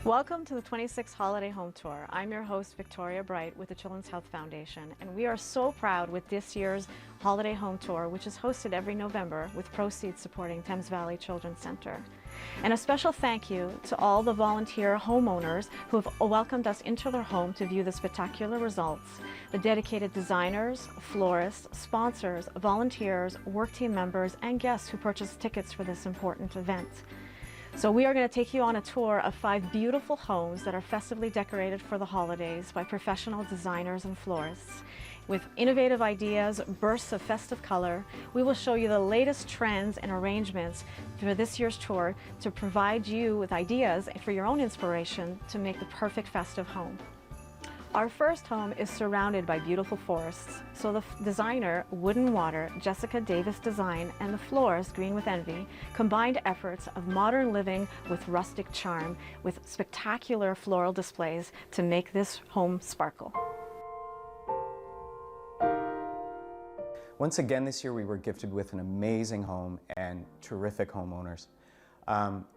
Welcome to the 26th Holiday Home Tour. I'm your host, Victoria Bright with the Children's Health Foundation, and we are so proud with this year's Holiday Home Tour, which is hosted every November with proceeds supporting Thames Valley Children's Center. And a special thank you to all the volunteer homeowners who have welcomed us into their home to view the spectacular results, the dedicated designers, florists, sponsors, volunteers, work team members, and guests who purchased tickets for this important event. So we are going to take you on a tour of 5 beautiful homes that are festively decorated for the holidays by professional designers and florists. With innovative ideas, bursts of festive color, we will show you the latest trends and arrangements for this year's tour to provide you with ideas for your own inspiration to make the perfect festive home. Our first home is surrounded by beautiful forests, so the designer Wood and Water, Jessica Davis Design, and the florist Green with Envy combined efforts of modern living with rustic charm with spectacular floral displays to make this home sparkle. Once again this year we were gifted with an amazing home and terrific homeowners.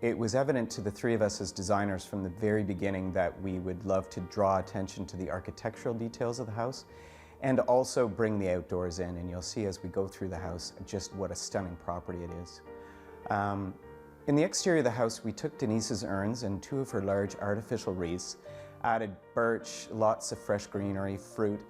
It was evident to the three of us as designers from the very beginning that we would love to draw attention to the architectural details of the house and also bring the outdoors in, and you'll see as we go through the house just what a stunning property it is. In the exterior of the house we took Denise's urns and 2 of her large artificial wreaths, added birch, lots of fresh greenery, fruit,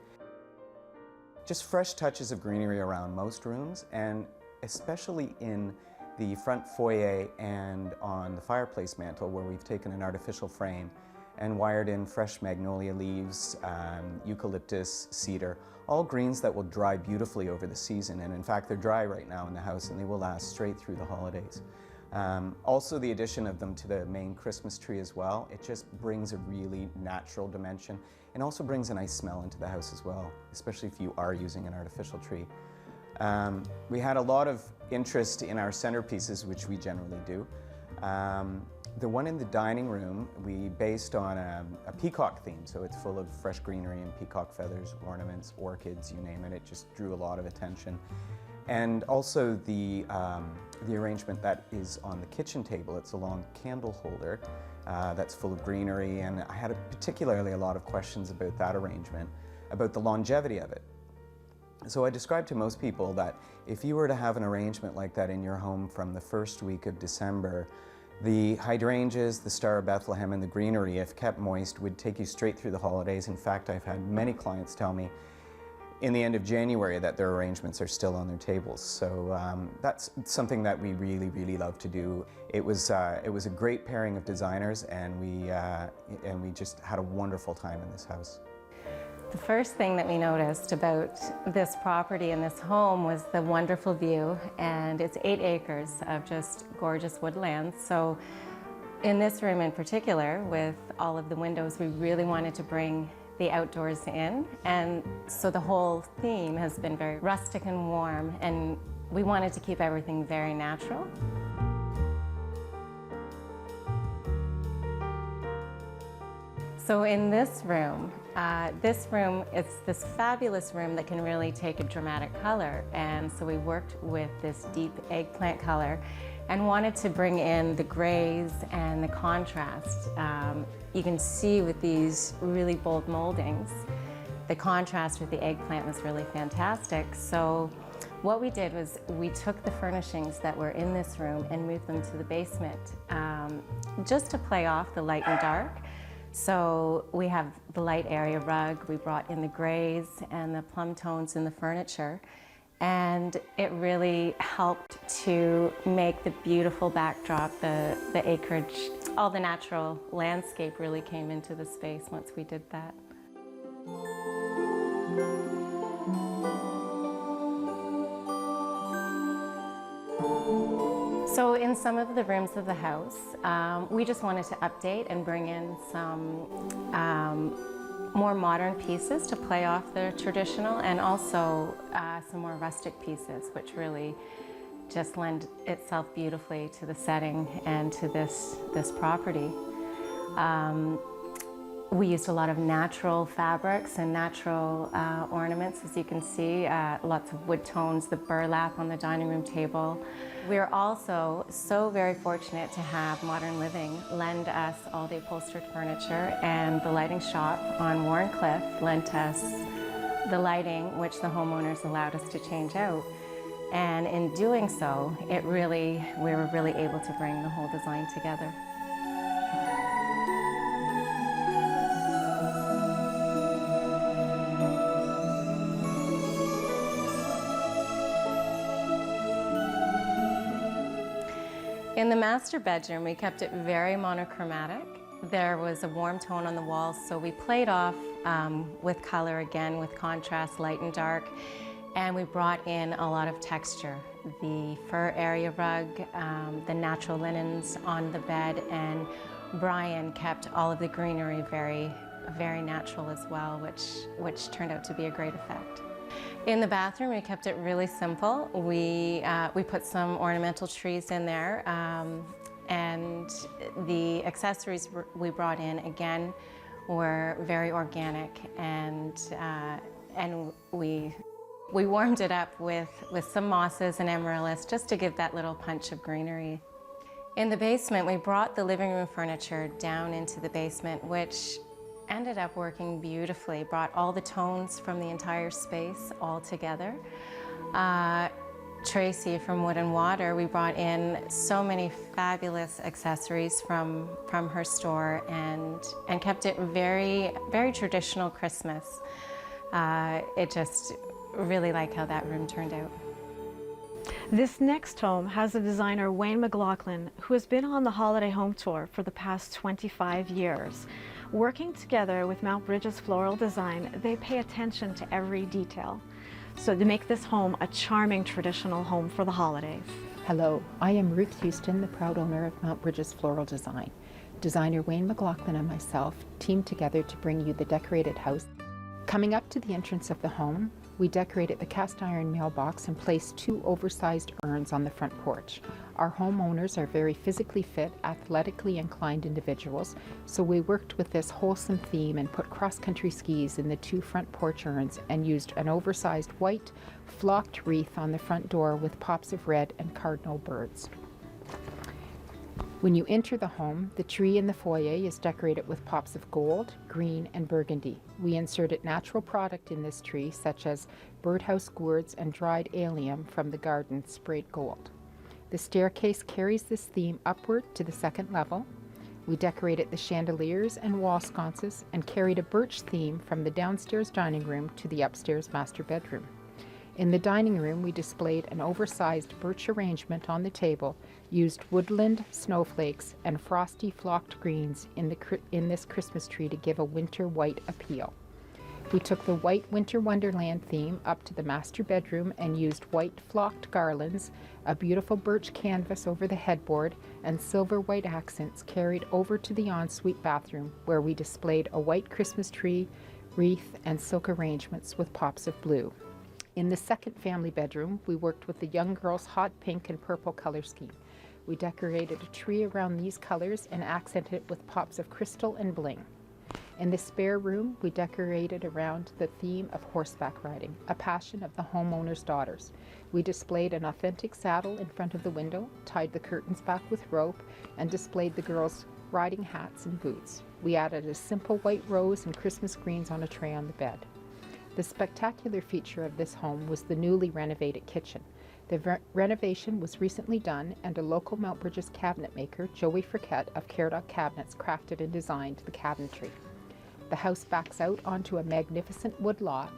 just fresh touches of greenery around most rooms, and especially in the front foyer and on the fireplace mantle where we've taken an artificial frame and wired in fresh magnolia leaves, eucalyptus, cedar, all greens that will dry beautifully over the season, and in fact they're dry right now in the house and they will last straight through the holidays. Also the addition of them to the main Christmas tree as well, it just brings a really natural dimension and also brings a nice smell into the house as well, especially if you are using an artificial tree. We had a lot of interest in our centerpieces, which we generally do. The one in the dining room we based on a peacock theme, so it's full of fresh greenery and peacock feathers, ornaments, orchids, you name it. It just drew a lot of attention. And also the arrangement that is on the kitchen table, it's a long candle holder that's full of greenery, and I had particularly a lot of questions about that arrangement, about the longevity of it. So I described to most people that if you were to have an arrangement like that in your home from the first week of December, the hydrangeas, the Star of Bethlehem, and the greenery, if kept moist, would take you straight through the holidays. In fact, I've had many clients tell me in the end of January that their arrangements are still on their tables. So that's something that we really, really love to do. It was a great pairing of designers, and we just had a wonderful time in this house. The first thing that we noticed about this property and this home was the wonderful view, and it's 8 acres of just gorgeous woodlands. So in this room in particular, with all of the windows, we really wanted to bring the outdoors in, and so the whole theme has been very rustic and warm, and we wanted to keep everything very natural. So in this room, it's this fabulous room that can really take a dramatic color, and so we worked with this deep eggplant color and wanted to bring in the grays and the contrast. You can see with these really bold moldings, the contrast with the eggplant was really fantastic. So what we did was we took the furnishings that were in this room and moved them to the basement, just to play off the light and dark. So we have the light area rug, we brought in the grays and the plum tones in the furniture, and it really helped to make the beautiful backdrop, the acreage, all the natural landscape really came into the space once we did that. So in some of the rooms of the house, we just wanted to update and bring in some more modern pieces to play off the traditional, and also some more rustic pieces, which really just lend itself beautifully to the setting and to this property. We used a lot of natural fabrics and natural ornaments, as you can see, lots of wood tones, the burlap on the dining room table. We're also so very fortunate to have Modern Living lend us all the upholstered furniture, and the lighting shop on Warrencliffe lent us the lighting which the homeowners allowed us to change out. And in doing so, we were really able to bring the whole design together. In the master bedroom, we kept it very monochromatic. There was a warm tone on the walls, so we played off with color again, with contrast, light and dark, and we brought in a lot of texture. The fur area rug, the natural linens on the bed, and Brian kept all of the greenery very, very natural as well, which turned out to be a great effect. In the bathroom, we kept it really simple. We put some ornamental trees in there, and the accessories we brought in, again, were very organic, and we warmed it up with some mosses and amaryllis just to give that little punch of greenery. In the basement, we brought the living room furniture down into the basement, which ended up working beautifully, brought all the tones from the entire space all together. Tracy from Wood and Water, we brought in so many fabulous accessories from her store and kept it very, very traditional Christmas. It just really like how that room turned out. This next home has the designer Wayne McLaughlin, who has been on the Holiday Home Tour for the past 25 years. Working together with Mount Bridges Floral Design, they pay attention to every detail. So to make this home a charming traditional home for the holidays. Hello, I am Ruth Houston, the proud owner of Mount Bridges Floral Design. Designer Wayne McLaughlin and myself teamed together to bring you the decorated house. Coming up to the entrance of the home, we decorated the cast iron mailbox and placed 2 oversized urns on the front porch. Our homeowners are very physically fit, athletically inclined individuals, so we worked with this wholesome theme and put cross-country skis in the 2 front porch urns and used an oversized white flocked wreath on the front door with pops of red and cardinal birds. When you enter the home, the tree in the foyer is decorated with pops of gold, green, and burgundy. We inserted natural product in this tree, such as birdhouse gourds and dried allium from the garden sprayed gold. The staircase carries this theme upward to the 2nd level. We decorated the chandeliers and wall sconces and carried a birch theme from the downstairs dining room to the upstairs master bedroom. In the dining room, we displayed an oversized birch arrangement on the table, used woodland snowflakes and frosty flocked greens in this Christmas tree to give a winter white appeal. We took the white winter wonderland theme up to the master bedroom and used white flocked garlands, a beautiful birch canvas over the headboard, and silver white accents carried over to the ensuite bathroom, where we displayed a white Christmas tree, wreath, and silk arrangements with pops of blue. In the 2nd family bedroom, we worked with the young girls' hot pink and purple color scheme. We decorated a tree around these colors and accented it with pops of crystal and bling. In the spare room, we decorated around the theme of horseback riding, a passion of the homeowner's daughters. We displayed an authentic saddle in front of the window, tied the curtains back with rope, and displayed the girls' riding hats and boots. We added a simple white rose and Christmas greens on a tray on the bed. The spectacular feature of this home was the newly renovated kitchen. The renovation was recently done, and a local Mount Bridges cabinet maker, Joey Friquette of Caradoc Cabinets, crafted and designed the cabinetry. The house backs out onto a magnificent wood lot.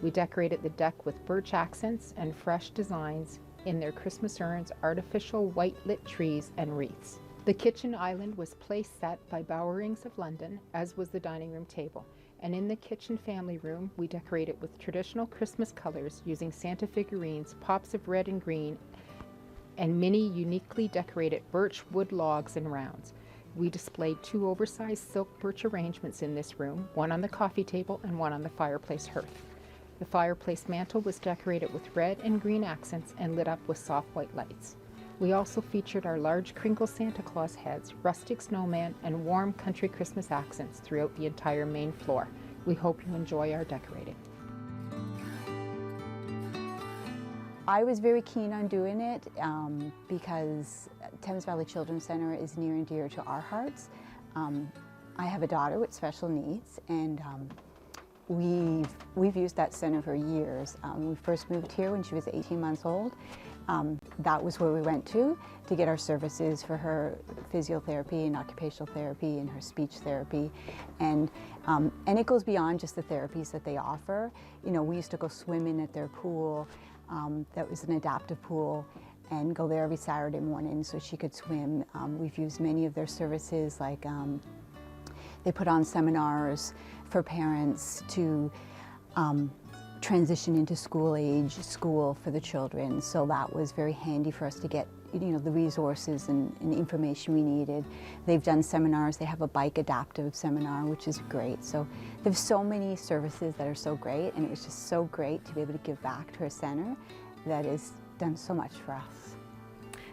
We decorated the deck with birch accents and fresh designs in their Christmas urns, artificial white lit trees, and wreaths. The kitchen island was place set by Bowerings of London, as was the dining room table. And in the kitchen family room, we decorated with traditional Christmas colors using Santa figurines, pops of red and green, and many uniquely decorated birch wood logs and rounds. We displayed 2 oversized silk birch arrangements in this room, one on the coffee table and one on the fireplace hearth. The fireplace mantle was decorated with red and green accents and lit up with soft white lights. We also featured our large crinkle Santa Claus heads, rustic snowman, and warm country Christmas accents throughout the entire main floor. We hope you enjoy our decorating. I was very keen on doing it because Thames Valley Children's Centre is near and dear to our hearts. I have a daughter with special needs, and we've used that centre for years. We first moved here when she was 18 months old. That was where we went to get our services for her physiotherapy and occupational therapy and her speech therapy. And it goes beyond just the therapies that they offer. You know, we used to go swimming at their pool. That was an adaptive pool, and go there every Saturday morning so she could swim. We've used many of their services, like they put on seminars for parents to transition into school for the children. So that was very handy for us to get, you know, the resources and information we needed. They've done seminars. They have a bike adaptive seminar, which is great. So there's so many services that are so great, and it was just so great to be able to give back to a center that has done so much for us.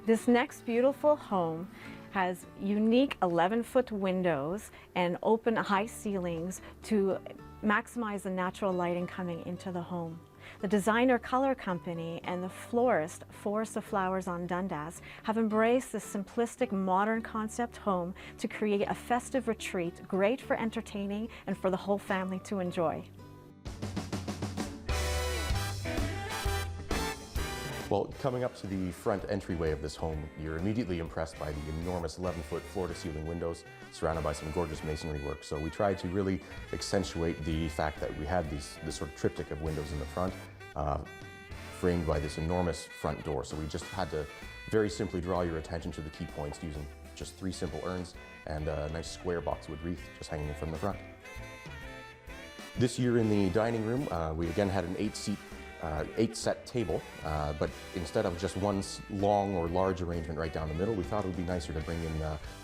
This next beautiful home has unique 11-foot windows and open high ceilings to maximize the natural lighting coming into the home. The designer color company and the florist, Forest of Flowers on Dundas, have embraced this simplistic modern concept home to create a festive retreat, great for entertaining and for the whole family to enjoy. Well, coming up to the front entryway of this home, you're immediately impressed by the enormous 11-foot floor-to-ceiling windows surrounded by some gorgeous masonry work. So we tried to really accentuate the fact that we had this sort of triptych of windows in the front, framed by this enormous front door. So we just had to very simply draw your attention to the key points using just 3 simple urns and a nice square boxwood wreath just hanging from the front. This year in the dining room, we again had an 8-set table, but instead of just one long or large arrangement right down the middle, we thought it would be nicer to bring in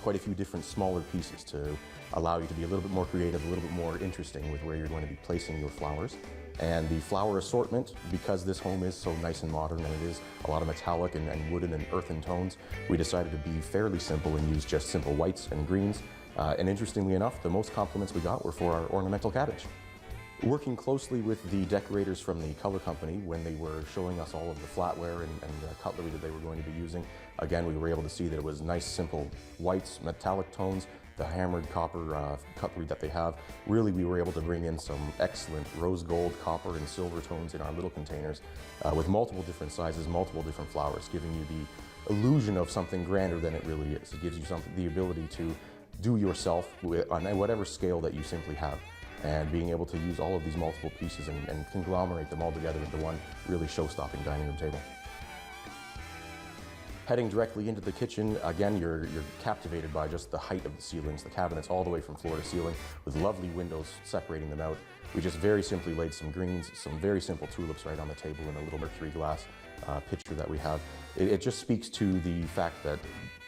quite a few different smaller pieces to allow you to be a little bit more creative, a little bit more interesting with where you're going to be placing your flowers. And the flower assortment, because this home is so nice and modern and it is a lot of metallic and wooden and earthen tones, we decided to be fairly simple and use just simple whites and greens. And interestingly enough, the most compliments we got were for our ornamental cabbage. Working closely with the decorators from the color company when they were showing us all of the flatware and the cutlery that they were going to be using, again, we were able to see that it was nice, simple whites, metallic tones, the hammered copper cutlery that they have. Really, we were able to bring in some excellent rose gold, copper, and silver tones in our little containers with multiple different sizes, multiple different flowers, giving you the illusion of something grander than it really is. It gives you the ability to do yourself on whatever scale that you simply have. And being able to use all of these multiple pieces and conglomerate them all together into one really show-stopping dining room table. Heading directly into the kitchen, again, you're captivated by just the height of the ceilings, the cabinets all the way from floor to ceiling with lovely windows separating them out. We just very simply laid some greens, some very simple tulips right on the table in a little mercury glass pitcher that we have. It just speaks to the fact that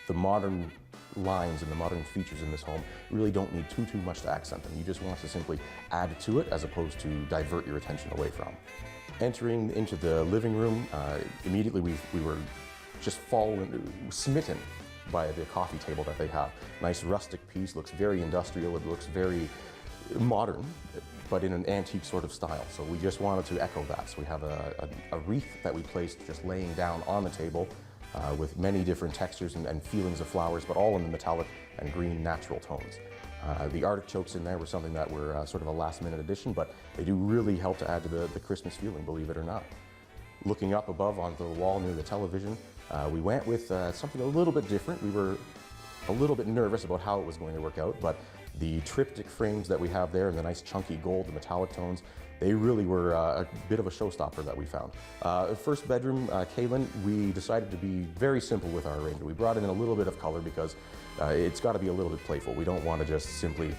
the modern lines and the modern features in this home really don't need too much to accent them. You just want to simply add to it as opposed to divert your attention away from. Entering into the living room, immediately we were just smitten by the coffee table that they have. Nice rustic piece, looks very industrial, it looks very modern, but in an antique sort of style. So we just wanted to echo that. So we have a wreath that we placed just laying down on the table, with many different textures and feelings of flowers, but all in the metallic and green natural tones. The artichokes in there were something that were sort of a last-minute addition, but they do really help to add to the Christmas feeling, believe it or not. Looking up above onto the wall near the television, we went with something a little bit different. We were a little bit nervous about how it was going to work out, but the triptych frames that we have there and the nice chunky gold, the metallic tones, they really were a bit of a showstopper that we found. First bedroom, Kaylin, we decided to be very simple with our arrangement. We brought in a little bit of color because it's got to be a little bit playful. We don't want to just simply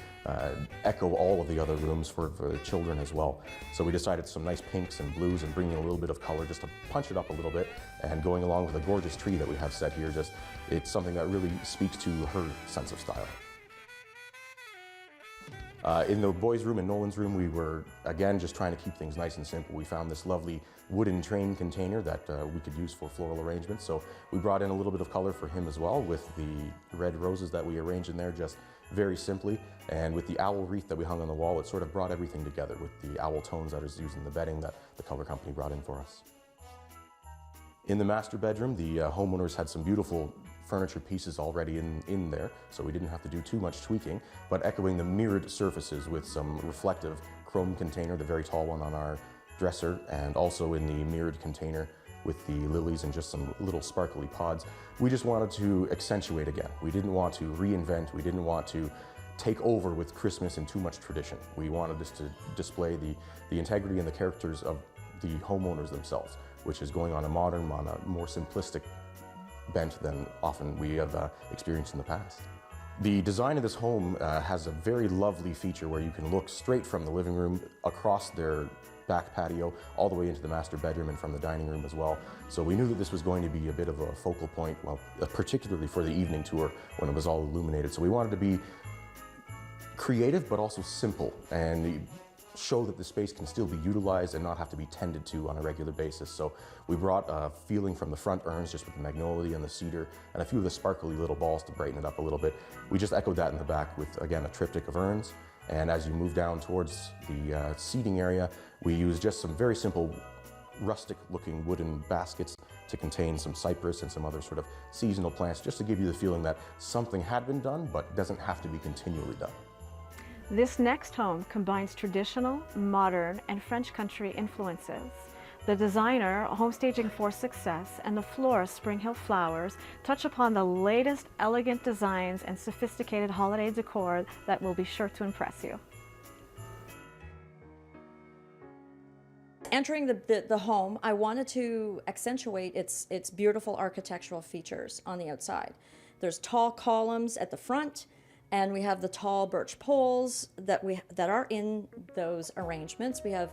echo all of the other rooms for the children as well. So we decided some nice pinks and blues and bringing a little bit of color just to punch it up a little bit, and going along with a gorgeous tree that we have set here, it's something that really speaks to her sense of style. In the boys' room and Nolan's room, we were, again, just trying to keep things nice and simple. We found this lovely wooden train container that we could use for floral arrangements, so we brought in a little bit of color for him as well with the red roses that we arranged in there just very simply, and with the owl wreath that we hung on the wall, it sort of brought everything together with the owl tones that is used in the bedding that the color company brought in for us. In the master bedroom, the homeowners had some beautiful furniture pieces already in there, so we didn't have to do too much tweaking, but echoing the mirrored surfaces with some reflective chrome container, the very tall one on our dresser, and also in the mirrored container with the lilies and just some little sparkly pods. We just wanted to accentuate again. We didn't want to reinvent, we didn't want to take over with Christmas and too much tradition. We wanted this to display the integrity and the characters of the homeowners themselves, which is going on a modern, on a more simplistic bent than often we have experienced in the past. The design of this home has a very lovely feature where you can look straight from the living room across their back patio all the way into the master bedroom and from the dining room as well. So we knew that this was going to be a bit of a focal point, well, particularly for the evening tour when it was all illuminated. So we wanted to be creative but also simple and show that the space can still be utilized and not have to be tended to on a regular basis. So we brought a feeling from the front urns just with the magnolia and the cedar and a few of the sparkly little balls to brighten it up a little bit. We just echoed that in the back with, again, a triptych of urns. And as you move down towards the seating area, we use just some very simple rustic looking wooden baskets to contain some cypress and some other sort of seasonal plants, just to give you the feeling that something had been done but doesn't have to be continually done. This next home combines traditional, modern, and French country influences. The designer, Homestaging for Success, and the florist, Spring Hill Flowers, touch upon the latest elegant designs and sophisticated holiday decor that will be sure to impress you. Entering the home, I wanted to accentuate its beautiful architectural features on the outside. There's tall columns at the front, and we have the tall birch poles that are in those arrangements. We have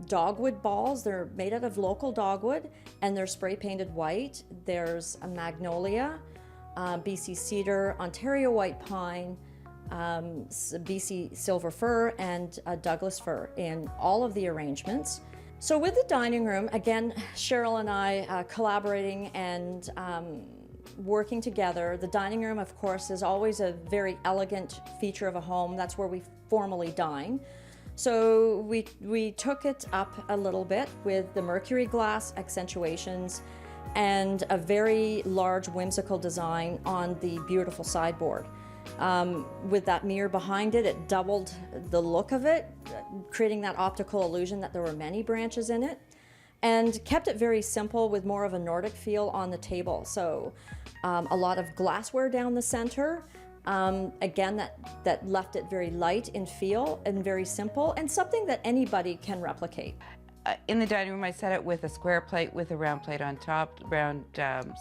dogwood balls. They're made out of local dogwood, and they're spray painted white. There's a magnolia, BC cedar, Ontario white pine, BC silver fir, and Douglas fir in all of the arrangements. So with the dining room, again, Cheryl and I collaborating and working together. The dining room, of course, is always a very elegant feature of a home. That's where we formally dine. So we took it up a little bit with the mercury glass accentuations and a very large whimsical design on the beautiful sideboard. With that mirror behind it, it doubled the look of it, creating that optical illusion that there were many branches in it, and kept it very simple with more of a Nordic feel on the table. So a lot of glassware down the center. Again, that left it very light in feel and very simple, and something that anybody can replicate. In the dining room, I set it with a square plate with a round plate on top, round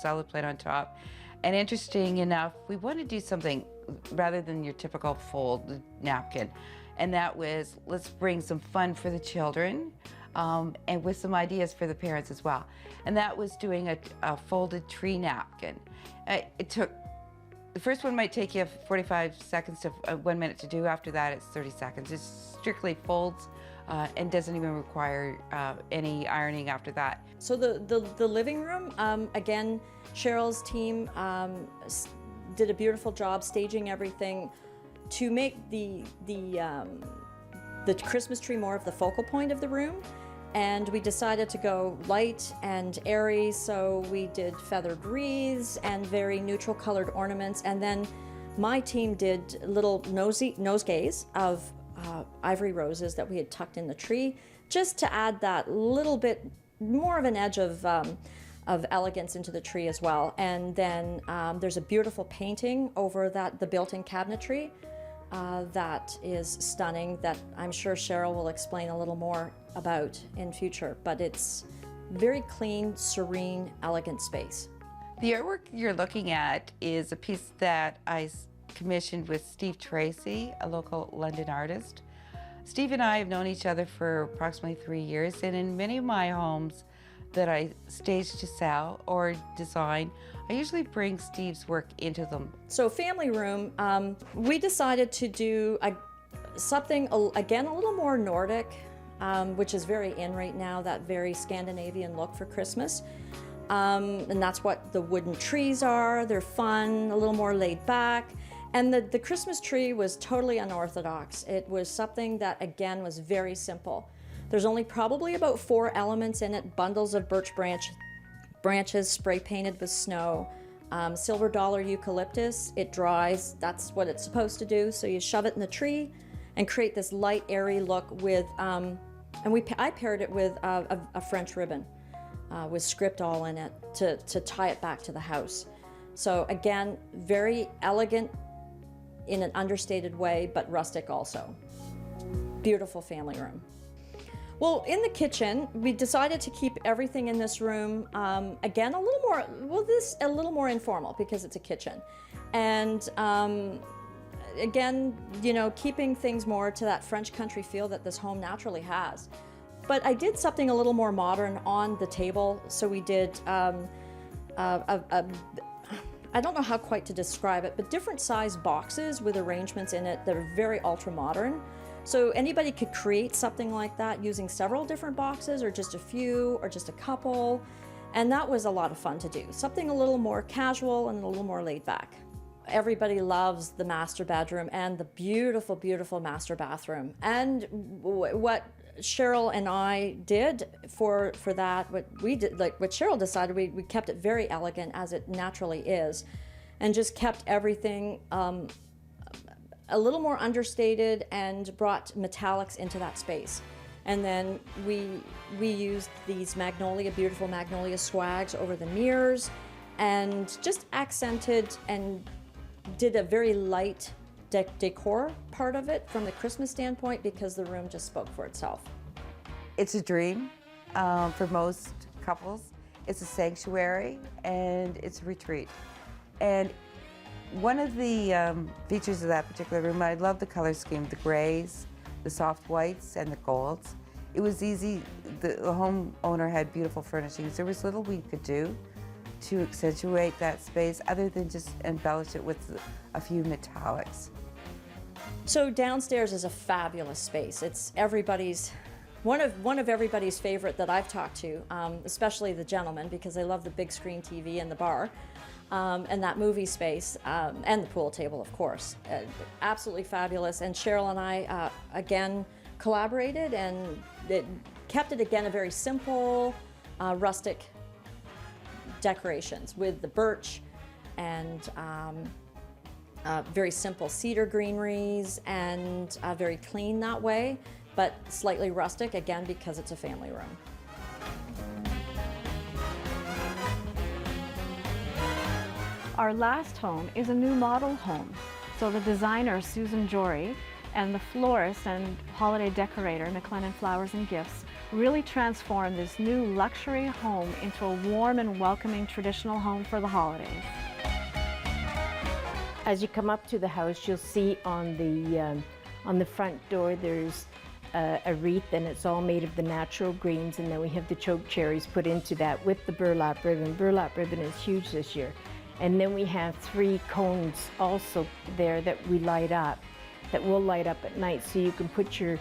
solid plate on top. And interesting enough, we want to do something rather than your typical fold napkin. And that was, let's bring some fun for the children and with some ideas for the parents as well. And that was doing a folded tree napkin. The first one might take you 45 seconds to 1 minute to do. After that, it's 30 seconds. It strictly folds and doesn't even require any ironing after that. So the living room, again, Cheryl's team did a beautiful job staging everything to make the Christmas tree more of the focal point of the room. And we decided to go light and airy, so we did feathered wreaths and very neutral colored ornaments. And then my team did little nosegays of ivory roses that we had tucked in the tree, just to add that little bit more of an edge of elegance into the tree as well. And then there's a beautiful painting over the built-in cabinetry that is stunning, that I'm sure Cheryl will explain a little more about in future, but it's very clean, serene, elegant space. The artwork you're looking at is a piece that I commissioned with Steve Tracy, a local London artist. Steve and I have known each other for approximately 3 years, and in many of my homes that I stage to sell or design, I usually bring Steve's work into them. So family room, we decided to do something, again, a little more Nordic, which is very in right now, that very Scandinavian look for Christmas. And that's what the wooden trees are. They're fun, a little more laid back. And the Christmas tree was totally unorthodox. It was something that, again, was very simple. There's only probably about 4 elements in it: bundles of birch branch branches spray painted with snow. Silver dollar eucalyptus, it dries, that's what it's supposed to do. So you shove it in the tree and create this light, airy look with, I paired it with a French ribbon with script all in it to tie it back to the house. So again, very elegant in an understated way, but rustic also. Beautiful family room. Well, in the kitchen, we decided to keep everything in this room, again, a little more informal because it's a kitchen. And again, you know, keeping things more to that French country feel that this home naturally has. But I did something a little more modern on the table. So we did, I don't know how quite to describe it, but different size boxes with arrangements in it that are very ultra modern. So anybody could create something like that using several different boxes or just a few or just a couple. And that was a lot of fun to do. Something a little more casual and a little more laid back. Everybody loves the master bedroom and the beautiful, beautiful master bathroom. And what Cheryl and I did for that, what Cheryl decided, we kept it very elegant as it naturally is, and just kept everything a little more understated and brought metallics into that space. And then we used these beautiful magnolia swags over the mirrors and just accented and did a very light decor part of it from the Christmas standpoint because the room just spoke for itself. It's a dream for most couples. It's a sanctuary and it's a retreat. And one of the features of that particular room, I love the color scheme, the grays, the soft whites, and the golds. It was easy, the homeowner had beautiful furnishings. There was little we could do to accentuate that space other than just embellish it with a few metallics. So downstairs is a fabulous space. It's one of everybody's favorite that I've talked to, especially the gentlemen, because they love the big screen TV and the bar. And that movie space, and the pool table, of course. Absolutely fabulous. And Cheryl and I, again, collaborated and kept it, again, a very simple, rustic decorations with the birch and very simple cedar greeneries and very clean that way, but slightly rustic, again, because it's a family room. Our last home is a new model home. So the designer, Susan Jory, and the florist and holiday decorator, McLennan Flowers and Gifts, really transformed this new luxury home into a warm and welcoming traditional home for the holidays. As you come up to the house, you'll see on the front door there's a wreath, and it's all made of the natural greens, and then we have the choke cherries put into that with the burlap ribbon. Burlap ribbon is huge this year. And then we have 3 cones also there that we light up, that will light up at night. So you can put your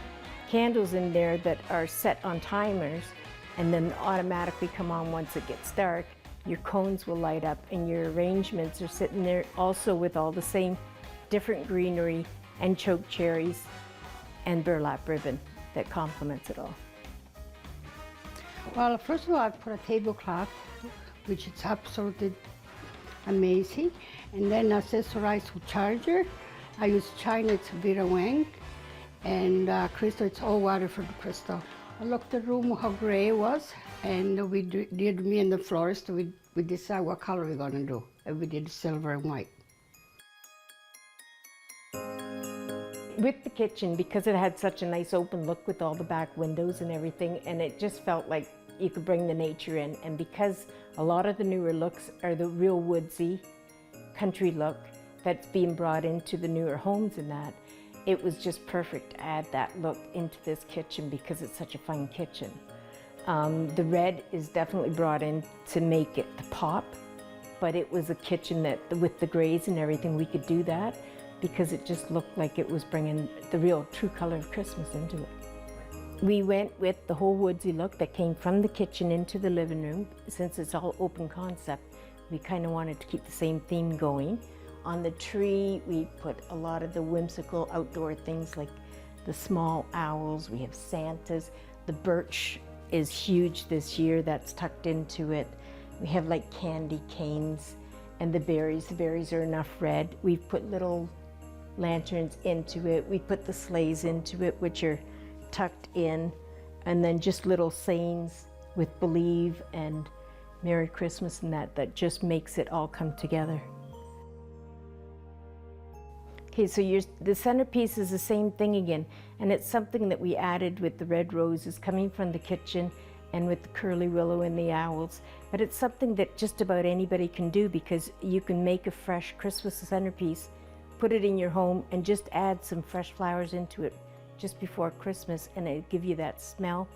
candles in there that are set on timers and then automatically come on once it gets dark. Your cones will light up and your arrangements are sitting there also with all the same different greenery and choke cherries and burlap ribbon that complements it all. Well, first of all, I put a tablecloth, which is absolutely amazing, and then accessorized with charger. I use China, it's Vera Wang, and crystal, it's all water for the crystal. I looked at the room how gray it was, and me and the florist, we decide what color we're gonna do, and we did silver and white. With the kitchen, because it had such a nice open look with all the back windows and everything, and it just felt like you could bring the nature in, and because a lot of the newer looks are the real woodsy country look that's being brought into the newer homes and that, it was just perfect to add that look into this kitchen because it's such a fun kitchen. The red is definitely brought in to make it the pop, but it was a kitchen that with the grays and everything we could do that because it just looked like it was bringing the real true color of Christmas into it. We went with the whole woodsy look that came from the kitchen into the living room. Since it's all open concept, we kind of wanted to keep the same theme going. On the tree, we put a lot of the whimsical outdoor things like the small owls, we have Santas. The birch is huge this year, that's tucked into it. We have like candy canes and the berries. The berries are enough red. We've put little lanterns into it. We put the sleighs into it, which are tucked in, and then just little sayings with Believe and Merry Christmas and that just makes it all come together. Okay, so the centerpiece is the same thing again, and it's something that we added with the red roses coming from the kitchen and with the curly willow and the owls. But it's something that just about anybody can do, because you can make a fresh Christmas centerpiece, put it in your home, and just add some fresh flowers into it just before Christmas, and it'll give you that smell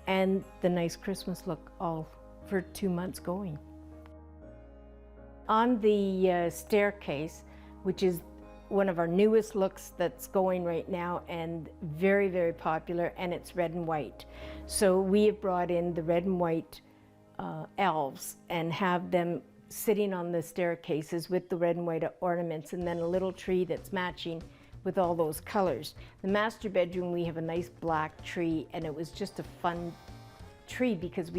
and the nice Christmas look all for 2 months going. On the staircase, which is one of our newest looks that's going right now and very, very popular, and it's red and white. So we have brought in the red and white elves and have them sitting on the staircases with the red and white ornaments, and then a little tree that's matching with all those colors. The master bedroom, we have a nice black tree, and it was just a fun tree because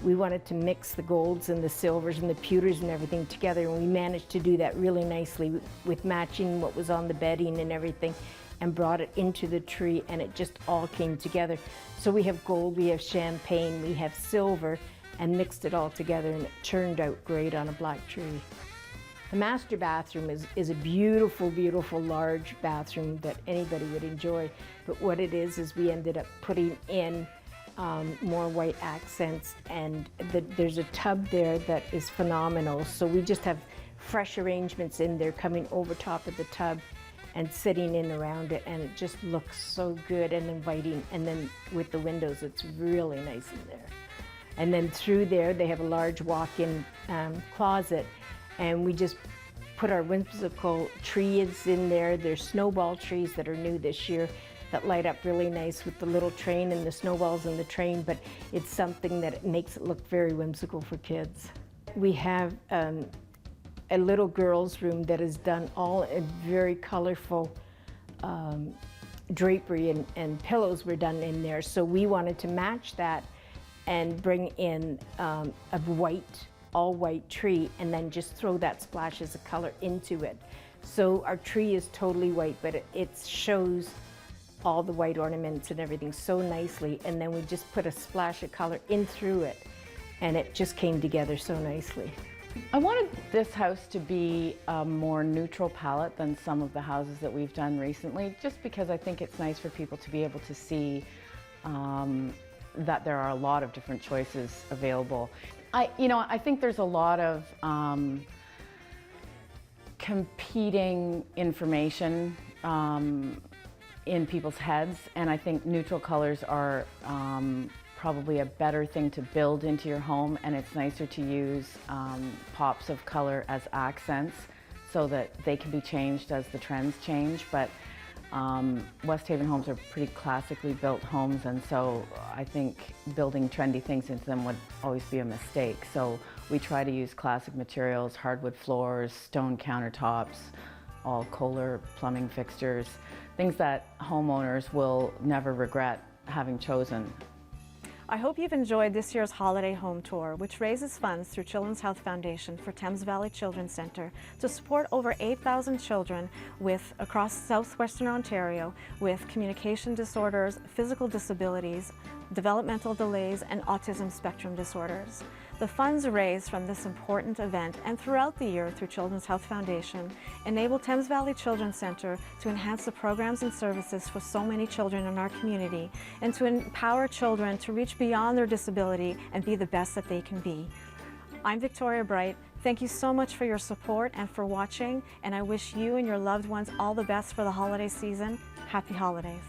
we wanted to mix the golds and the silvers and the pewters and everything together, and we managed to do that really nicely with matching what was on the bedding and everything, and brought it into the tree, and it just all came together. So we have gold, we have champagne, we have silver, and mixed it all together, and it turned out great on a black tree. The master bathroom is a beautiful, beautiful large bathroom that anybody would enjoy, but what it is we ended up putting in more white accents, and there's a tub there that is phenomenal. So we just have fresh arrangements in there coming over top of the tub and sitting in around it, and it just looks so good and inviting. And then with the windows, it's really nice in there. And then through there, they have a large walk-in closet, and we just put our whimsical trees in there. There's snowball trees that are new this year that light up really nice with the little train and the snowballs in the train, but it's something that makes it look very whimsical for kids. We have a little girl's room that is done all in very colorful drapery, and pillows were done in there. So we wanted to match that and bring in a all white tree, and then just throw that splashes of color into it. So our tree is totally white, but it shows all the white ornaments and everything so nicely, and then we just put a splash of color in through it, and it just came together so nicely. I wanted this house to be a more neutral palette than some of the houses that we've done recently, just because I think it's nice for people to be able to see that there are a lot of different choices available. I think there's a lot of competing information in people's heads, and I think neutral colors are probably a better thing to build into your home, and it's nicer to use pops of color as accents so that they can be changed as the trends change. But West Haven homes are pretty classically built homes, and so I think building trendy things into them would always be a mistake. So we try to use classic materials, hardwood floors, stone countertops, all Kohler plumbing fixtures, things that homeowners will never regret having chosen. I hope you've enjoyed this year's holiday home tour, which raises funds through Children's Health Foundation for Thames Valley Children's Centre to support over 8,000 children across southwestern Ontario with communication disorders, physical disabilities, developmental delays, and autism spectrum disorders. The funds raised from this important event and throughout the year through Children's Health Foundation enable Thames Valley Children's Centre to enhance the programs and services for so many children in our community, and to empower children to reach beyond their disability and be the best that they can be. I'm Victoria Bright. Thank you so much for your support and for watching, and I wish you and your loved ones all the best for the holiday season. Happy holidays.